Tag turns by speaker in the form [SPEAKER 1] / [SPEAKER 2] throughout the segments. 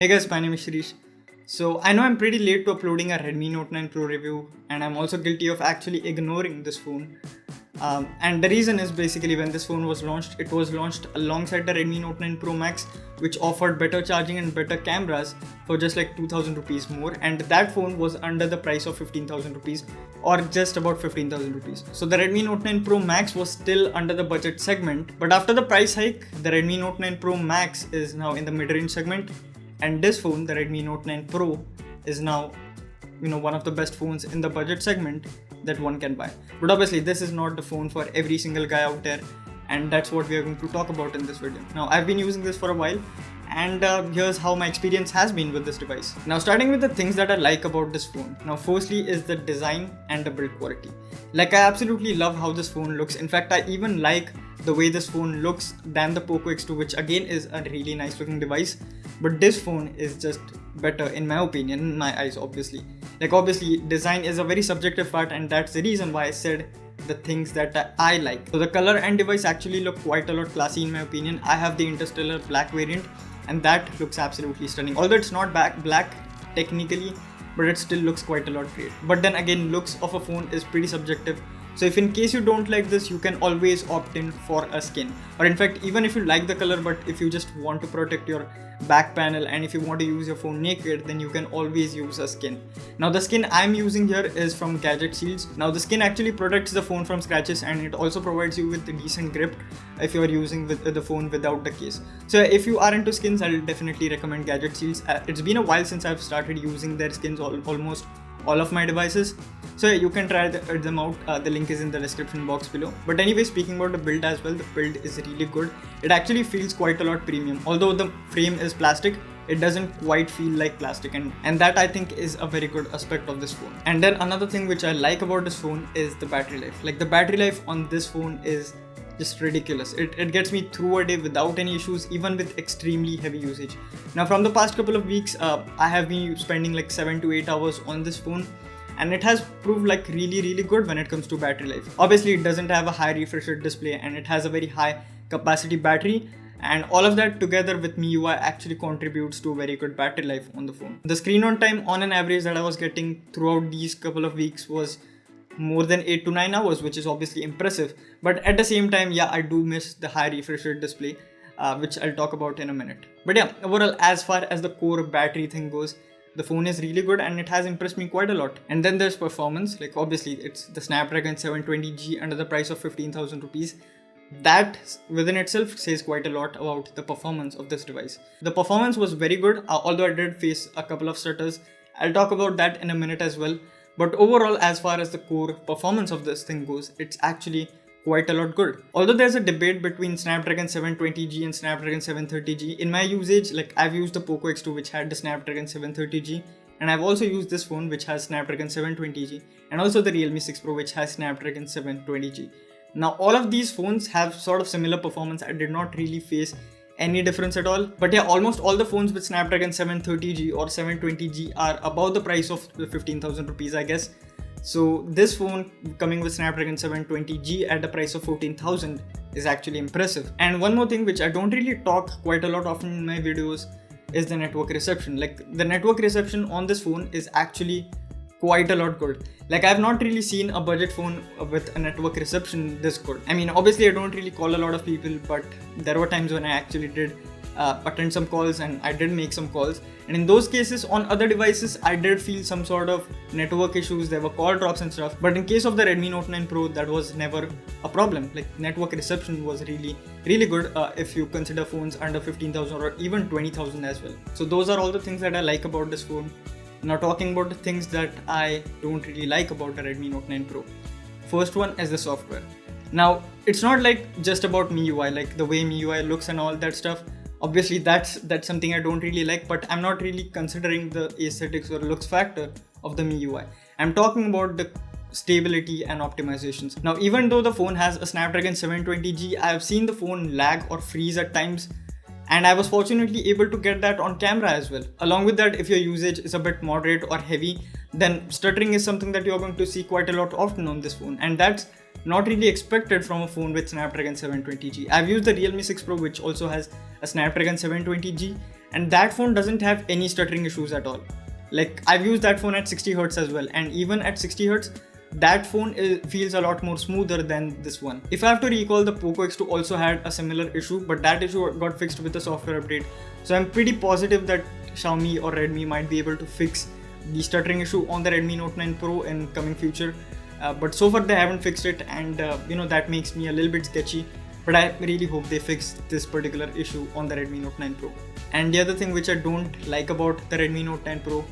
[SPEAKER 1] Hey guys, my name is Shirish. So I know I'm pretty late to uploading a Redmi Note 9 Pro review, and I'm also guilty of actually ignoring this phone. And the reason is basically when this phone was launched, it was launched alongside the Redmi Note 9 Pro Max, which offered better charging and better cameras for just like 2000 rupees more. And that phone was under the price of 15,000 rupees or just about 15,000 rupees. So the Redmi Note 9 Pro Max was still under the budget segment, but after the price hike, the Redmi Note 9 Pro Max is now in the mid-range segment. And this phone, the Redmi Note 9 Pro, is now one of the best phones in the budget segment that one can buy. But obviously this is not the phone for every single guy out there, and that's what we are going to talk about in this video. Now I've been using this for a while, and here's how my experience has been with this device. Now starting with the things that I like about this phone. Now firstly is the design and the build quality. Like I absolutely love how this phone looks. In fact, I even like the way this phone looks than the Poco X2, which again is a really nice looking device. But this phone is just better in my opinion, in my eyes obviously. Like obviously design is a very subjective part, and that's the reason why I said the things that I like. So the color and device actually look quite a lot classy in my opinion. I have the Interstellar black variant, and that looks absolutely stunning. Although it's not black technically, but it still looks quite a lot great. But then again, looks of a phone is pretty subjective. So if in case you don't like this, you can always opt in for a skin. Or in fact, even if you like the color, but if you just want to protect your back panel and if you want to use your phone naked, then you can always use a skin. Now the skin I'm using here is from Gadget Shields. Now the skin actually protects the phone from scratches, and it also provides you with a decent grip if you are using the phone without the case. So if you are into skins, I'll definitely recommend Gadget Shields. It's been a while since I've started using their skins, almost all of my devices, so you can try them out. The link is in the description box below. But anyway, speaking about the build as well, the build is really good. It actually feels quite a lot premium. Although the frame is plastic, it doesn't quite feel like plastic, and that I think is a very good aspect of this phone. And then another thing which I like about this phone is the battery life. Like the battery life on this phone is just ridiculous. It gets me through a day without any issues, even with extremely heavy usage. Now from the past couple of weeks, I have been spending like 7 to 8 hours on this phone, and it has proved like really good when it comes to battery life. Obviously it doesn't have a high refresh rate display, and it has a very high capacity battery, and all of that together with MIUI actually contributes to a very good battery life on the phone. The screen on time on an average that I was getting throughout these couple of weeks was more than 8 to 9 hours, which is obviously impressive. But at the same time, yeah, I do miss the high refresh rate display, which I'll talk about in a minute. But yeah, overall, as far as the core battery thing goes, the phone is really good and it has impressed me quite a lot. And then there's performance. Like obviously it's the Snapdragon 720G under the price of 15,000 rupees. That within itself says quite a lot about the performance of this device. The performance was very good, although I did face a couple of stutters. I'll talk about that in a minute as well. But overall, as far as the core performance of this thing goes, it's actually quite a lot good. Although there's a debate between Snapdragon 720G and Snapdragon 730G, in my usage, like I've used the Poco X2 which had the Snapdragon 730G, and I've also used this phone which has Snapdragon 720G, and also the Realme 6 Pro which has Snapdragon 720G. Now all of these phones have sort of similar performance. I did not really face any difference at all. But yeah, almost all the phones with Snapdragon 730G or 720G are about the price of 15,000 rupees, I guess. So this phone coming with Snapdragon 720G at the price of 14,000 is actually impressive. And one more thing which I don't really talk quite a lot often in my videos is the network reception. Like the network reception on this phone is actually quite a lot good. Like I've not really seen a budget phone with a network reception this good. I mean, obviously I don't really call a lot of people, but there were times when I actually did attend some calls, and I did make some calls, and in those cases on other devices I did feel some sort of network issues. There were call drops and stuff, but in case of the Redmi Note 9 Pro, that was never a problem. Like network reception was really good if you consider phones under 15,000 or even 20,000 as well. So those are all the things that I like about this phone. Now talking about the things that I don't really like about the Redmi Note 9 Pro. First one is the software. Now it's not like just about MIUI, like the way MIUI looks and all that stuff. Obviously that's something I don't really like, but I'm not really considering the aesthetics or looks factor of the MIUI. I'm talking about the stability and optimizations. Now even though the phone has a Snapdragon 720G, I've seen the phone lag or freeze at times, and I was fortunately able to get that on camera as well. Along with that, if your usage is a bit moderate or heavy, then stuttering is something that you're going to see quite a lot often on this phone, and that's not really expected from a phone with Snapdragon 720G. I've used the Realme 6 Pro, which also has a Snapdragon 720G, and that phone doesn't have any stuttering issues at all. Like, I've used that phone at 60 Hz as well, and even at 60 Hz, that phone feels a lot more smoother than this one. If I have to recall, the Poco X2 also had a similar issue, but that issue got fixed with the software update. So I'm pretty positive that Xiaomi or Redmi might be able to fix the stuttering issue on the Redmi Note 9 Pro in coming future. But so far they haven't fixed it, and that makes me a little bit sketchy. But I really hope they fix this particular issue on the Redmi Note 9 Pro. And the other thing which I don't like about the Redmi Note 9 Pro,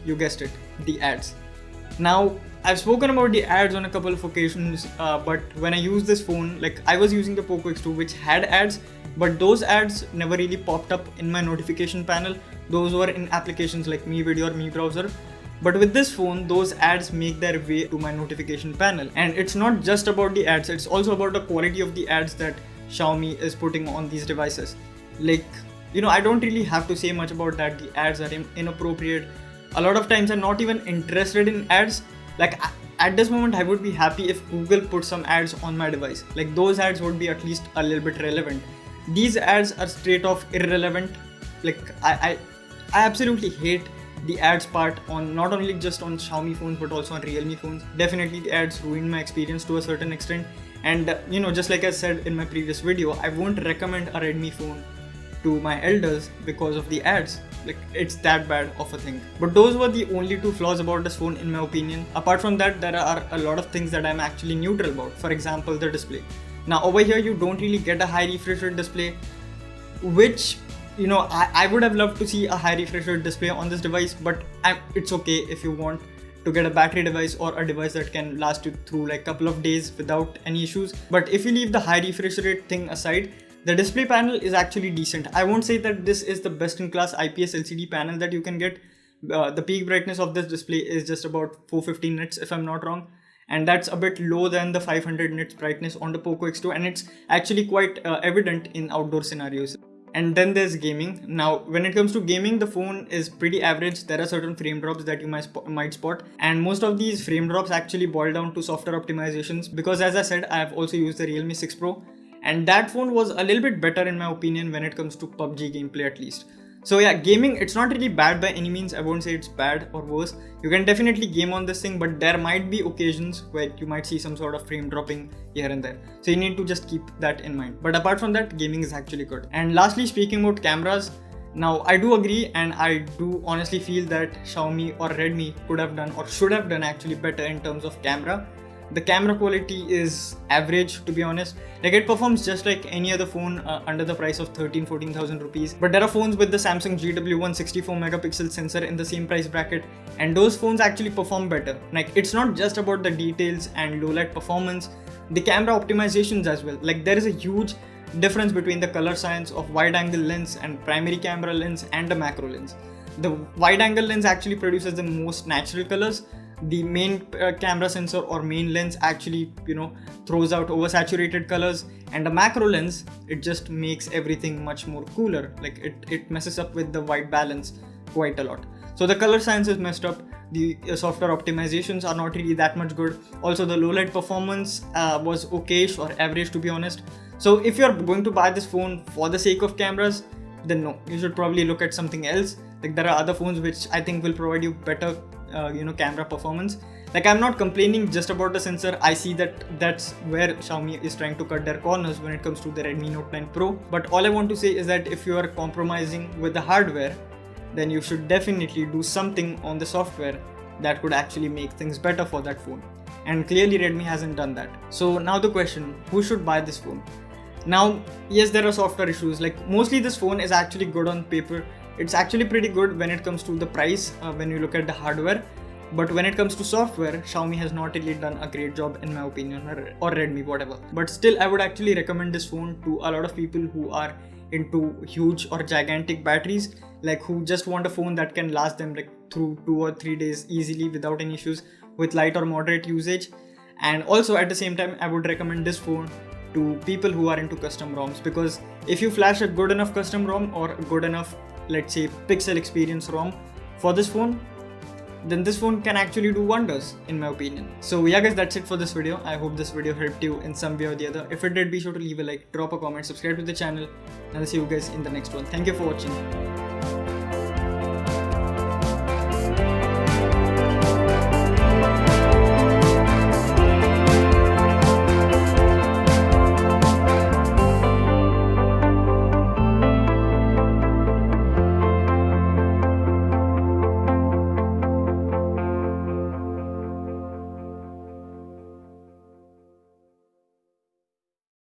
[SPEAKER 1] you guessed it, the ads. Now, I've spoken about the ads on a couple of occasions, but when I use this phone, like I was using the Poco X2 which had ads, but those ads never really popped up in my notification panel. Those were in applications like Mi Video or Mi Browser. But with this phone, those ads make their way to my notification panel. And it's not just about the ads, it's also about the quality of the ads that Xiaomi is putting on these devices. Like, I don't really have to say much about that. The ads are inappropriate. A lot of times I'm not even interested in ads. Like, at this moment, I would be happy if Google put some ads on my device. Like, those ads would be at least a little bit relevant. These ads are straight off irrelevant. Like, I absolutely hate the ads part on not only just on Xiaomi phones but also on Realme phones. Definitely the ads ruined my experience to a certain extent. And just like I said in my previous video, I won't recommend a Redmi phone to my elders because of the ads. Like, it's that bad of a thing. But those were the only two flaws about this phone in my opinion. Apart from that, there are a lot of things that I'm actually neutral about. For example, the display. Now over here you don't really get a high refresh rate display, which I would have loved to see a high refresh rate display on this device, but it's okay if you want to get a battery device or a device that can last you through like a couple of days without any issues. But if you leave the high refresh rate thing aside, the display panel is actually decent. I won't say that this is the best in class IPS LCD panel that you can get. The peak brightness of this display is just about 450 nits if I'm not wrong. And that's a bit low than the 500 nits brightness on the Poco X2, and it's actually quite evident in outdoor scenarios. And then there's gaming. Now, when it comes to gaming, the phone is pretty average. There are certain frame drops that you might spot, and most of these frame drops actually boil down to software optimizations, because as I said, I have also used the Realme 6 Pro, and that phone was a little bit better in my opinion when it comes to PUBG gameplay at least. So yeah, gaming, it's not really bad by any means. I won't say it's bad or worse. You can definitely game on this thing, but there might be occasions where you might see some sort of frame dropping here and there. So you need to just keep that in mind. But apart from that, gaming is actually good. And lastly, speaking about cameras, now I do agree and I do honestly feel that Xiaomi or Redmi could have done or should have done actually better in terms of camera. The camera quality is average, to be honest. Like, it performs just like any other phone under the price of 13,000-14,000 rupees. But there are phones with the Samsung GW1 64 megapixel sensor in the same price bracket, and those phones actually perform better. Like, it's not just about the details and low light performance, the camera optimizations as well. Like, there is a huge difference between the color science of wide angle lens and primary camera lens and the macro lens. The wide angle lens actually produces the most natural colors. The main camera sensor or main lens actually throws out oversaturated colors, and the macro lens, it just makes everything much more cooler. Like, it messes up with the white balance quite a lot. So the color science is messed up. The software optimizations are not really that much good. Also, the low light performance was okayish or average, to be honest. So if you're going to buy this phone for the sake of cameras, then no, you should probably look at something else. Like, there are other phones which I think will provide you better camera performance. Like, I'm not complaining just about the sensor. I see that that's where Xiaomi is trying to cut their corners when it comes to the Redmi Note 9 Pro. But all I want to say is that if you are compromising with the hardware, then you should definitely do something on the software that could actually make things better for that phone. And clearly Redmi hasn't done that. So now the question, who should buy this phone? Now, yes, there are software issues. Like, mostly this phone is actually good on paper. It's actually pretty good when it comes to the price when you look at the hardware. But when it comes to software, Xiaomi has not really done a great job in my opinion, or Redmi, whatever. But still, I would actually recommend this phone to a lot of people who are into huge or gigantic batteries, like who just want a phone that can last them like through 2 or 3 days easily without any issues with light or moderate usage. And also at the same time, I would recommend this phone to people who are into custom ROMs, because if you flash a good enough custom ROM or a good enough, let's say, pixel experience ROM for this phone, then this phone can actually do wonders, in my opinion. So yeah guys, that's it for this video. I hope this video helped you in some way or the other. If it did, be sure to leave a like, drop a comment, subscribe to the channel, and I'll see you guys in the next one. Thank you for watching.